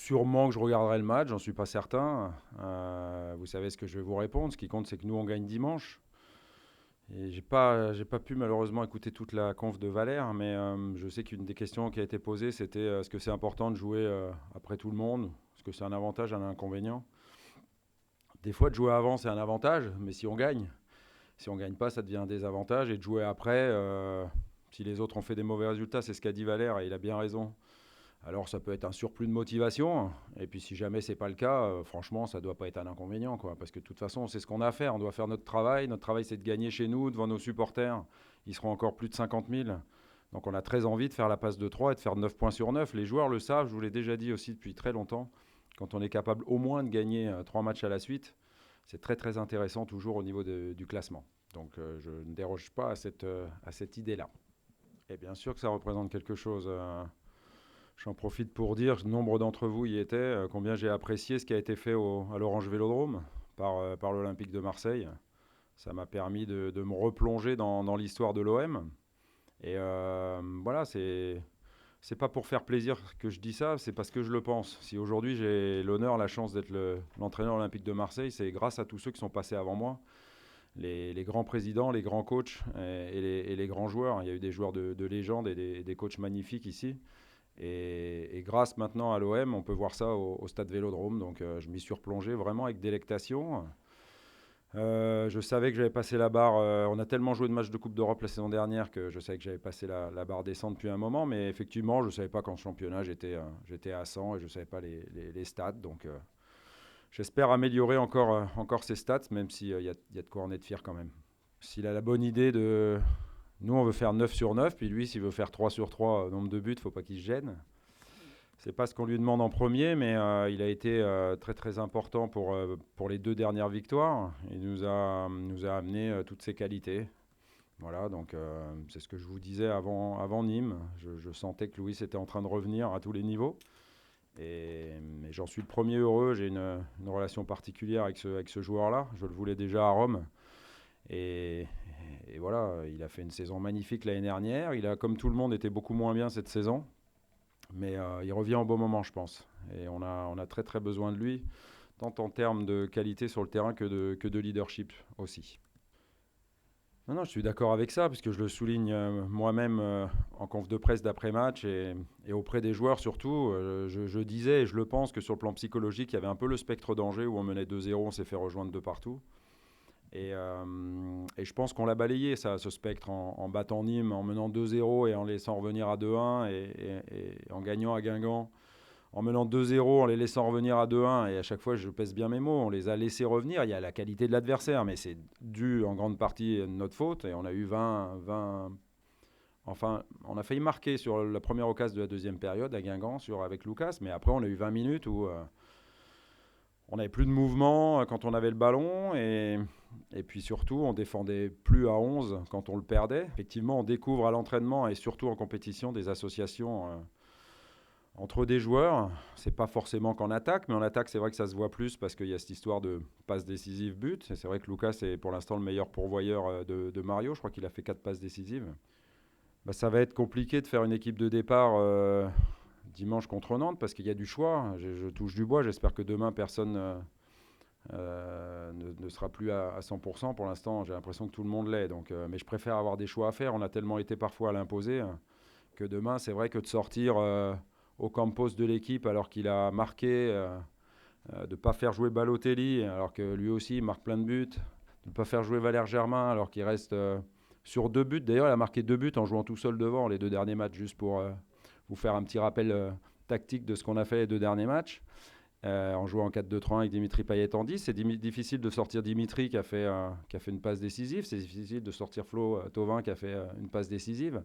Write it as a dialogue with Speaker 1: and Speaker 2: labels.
Speaker 1: Sûrement que je regarderai le match, j'en suis pas certain. Vous savez ce que je vais vous répondre. Ce qui compte, c'est que nous, on gagne dimanche. Et j'ai pas pu malheureusement écouter toute la conf de Valère, mais je sais qu'une des questions qui a été posée, c'était est-ce que c'est important de jouer après tout le monde? Est-ce que c'est un avantage, un inconvénient? Des fois, de jouer avant, c'est un avantage, mais si on gagne. Si on gagne pas, ça devient un désavantage. Et de jouer après, si les autres ont fait des mauvais résultats, c'est ce qu'a dit Valère, et il a bien raison. Alors ça peut être un surplus de motivation. Et puis si jamais c'est pas le cas, franchement, ça doit pas être un inconvénient, quoi. Parce que de toute façon, c'est ce qu'on a à faire. On doit faire notre travail. Notre travail, c'est de gagner chez nous, devant nos supporters. Ils seront encore plus de 50 000. Donc on a très envie de faire la passe de 3 et de faire 9 points sur 9. Les joueurs le savent, je vous l'ai déjà dit aussi depuis très longtemps. Quand on est capable au moins de gagner 3 matchs à la suite, c'est très très intéressant toujours au niveau du classement. Donc je ne déroge pas à cette idée-là. Et bien sûr que ça représente quelque chose. J'en profite pour dire, nombre d'entre vous y étaient, combien j'ai apprécié ce qui a été fait à l'Orange Vélodrome par l'Olympique de Marseille. Ça m'a permis de me replonger dans l'histoire de l'OM. Et voilà, c'est pas pour faire plaisir que je dis ça, c'est parce que je le pense. Si aujourd'hui j'ai l'honneur, la chance d'être l'entraîneur olympique de Marseille, c'est grâce à tous ceux qui sont passés avant moi. Les grands présidents, les grands coachs et les grands joueurs. Il y a eu des joueurs de légende et des coachs magnifiques ici. Et grâce maintenant à l'OM, on peut voir ça au stade Vélodrome. Donc je m'y suis replongé vraiment avec délectation. Je savais que j'avais passé la barre. On a tellement joué de matchs de Coupe d'Europe la saison dernière que je savais que j'avais passé la barre descente depuis un moment. Mais effectivement, je ne savais pas qu'en championnat, j'étais à 100 et je ne savais pas les stats. Donc j'espère améliorer encore ces stats, même s'il y a de quoi en être fier quand même. S'il a la bonne idée de... Nous, on veut faire 9 sur 9, puis lui, s'il veut faire 3 sur 3 nombre de buts, il ne faut pas qu'il se gêne. C'est pas ce qu'on lui demande en premier, mais il a été très très important pour les 2 dernières victoires. Il nous a amené toutes ses qualités. Voilà, donc c'est ce que je vous disais avant Nîmes. Je sentais que Louis était en train de revenir à tous les niveaux. Mais j'en suis le premier heureux. J'ai une relation particulière avec ce joueur-là. Je le voulais déjà à Rome. Et, et voilà, il a fait une saison magnifique l'année dernière. Il a, comme tout le monde, été beaucoup moins bien cette saison. Mais il revient au bon moment, je pense. Et on a très très besoin de lui, tant en termes de qualité sur le terrain que de leadership aussi. Non, non, je suis d'accord avec ça, puisque je le souligne moi-même en conf de presse d'après-match et auprès des joueurs surtout. Je disais et je le pense que sur le plan psychologique, il y avait un peu le spectre danger où on menait 2-0, on s'est fait rejoindre de partout. Et je pense qu'on l'a balayé, ça, ce spectre, en battant Nîmes, en menant 2-0 et en laissant revenir à 2-1 et en gagnant à Guingamp, en menant 2-0, en les laissant revenir à 2-1. Et à chaque fois, je pèse bien mes mots, on les a laissés revenir. Il y a la qualité de l'adversaire, mais c'est dû en grande partie à notre faute. Et on a eu 20. Enfin, on a failli marquer sur la première occasion de la deuxième période à Guingamp avec Lucas, mais après, on a eu 20 minutes où on n'avait plus de mouvement quand on avait le ballon et puis surtout on défendait plus à 11 quand on le perdait. Effectivement, on découvre à l'entraînement et surtout en compétition des associations entre des joueurs. C'est pas forcément qu'en attaque, mais en attaque c'est vrai que ça se voit plus parce qu'il y a cette histoire de passe décisive but. Et c'est vrai que Lucas est pour l'instant le meilleur pourvoyeur de Mario. Je crois qu'il a fait 4 passes décisives. Bah, ça va être compliqué de faire une équipe de départ dimanche contre Nantes parce qu'il y a du choix. Je touche du bois. J'espère que demain personne ne sera plus à 100%. Pour l'instant, j'ai l'impression que tout le monde l'est. Donc, mais je préfère avoir des choix à faire. On a tellement été parfois à l'imposer que demain, c'est vrai que de sortir au campus de l'équipe alors qu'il a marqué, de ne pas faire jouer Balotelli alors que lui aussi il marque plein de buts, de ne pas faire jouer Valère Germain alors qu'il reste sur 2 buts. D'ailleurs, il a marqué 2 buts en jouant tout seul devant les 2 derniers matchs, juste pour vous faire un petit rappel tactique de ce qu'on a fait les 2 derniers matchs. En jouant en 4-2-3-1 avec Dimitri Payet en 10. C'est difficile de sortir Dimitri qui a fait une passe décisive. C'est difficile de sortir Flo Thauvin qui a fait une passe décisive.